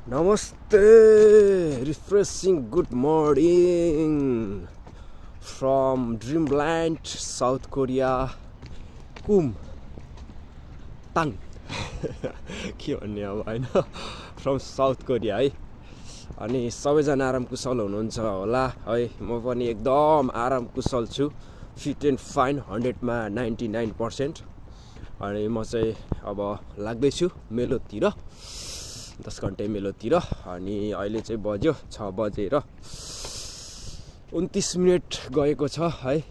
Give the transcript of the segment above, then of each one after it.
Namaste, refreshing good morning from Dreamland, South Korea, Kum Tan के भन्ने अब हैन फ्रम साउथ कोरिया है। अनि सबैजना आराम कुशल हुनुहुन्छ होला है। म पनि एकदम आराम कुशल छु, फिट एन्ड फाइन 100 मा 99%। अनि म चाहिँ अब लाग्दैछु मेलोतिर, 10 घन्टे मेलोतिर। अनि अहिले चाहिँ बज्यो 6 बजेर 29 मिनेट गएको छ है।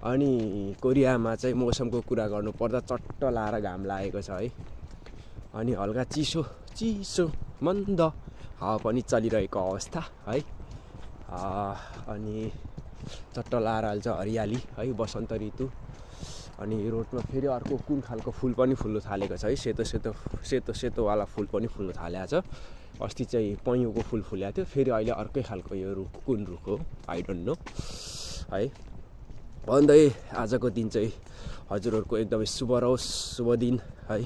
अनि कोरियामा चाहिँ मौसमको कुरा गर्नु पर्दा चट्ट लाएर घाम लागेको छ है। अनि हल्का चिसो चिसो मन्द हावा पनि चलिरहेको अवस्था है। अनि चट्ट लाएर हाल्छ हरियाली है, बसन्त ऋतु। अनि रोडमा फेरि अर्को कुन खालको फुल पनि फुल्नु थालेको छ है, सेतो सेतो सेतो सेतो वाला फुल पनि फुल्नु थालेको छ। अस्ति चाहिँ पैँयोको फुल फुलेको थियो, फेरि अहिले अर्कै खालको यो रुख कुन रुख हो आई डोन्ट नो है। भन्दै आजको दिन चाहिँ हजुरहरूको एकदमै शुभ रहोस्, शुभ दिन है।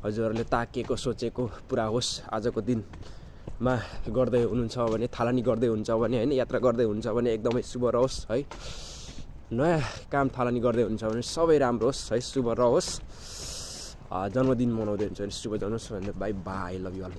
हजुरहरूले ताकेको सोचेको पुरा होस्। आजको दिनमा गर्दै हुनुहुन्छ भने, थालनी गर्दै हुन्छ भने हैन, यात्रा गर्दै हुन्छ भने एकदमै शुभ रहोस् है। नयाँ काम थालनी गर्दै हुन्छ भने सबै राम्रो होस् है, शुभ रहोस्। जन्मदिन मनाउँदै हुन्छ भने शुभ जन्मोस् भनेर bye bye, love you all.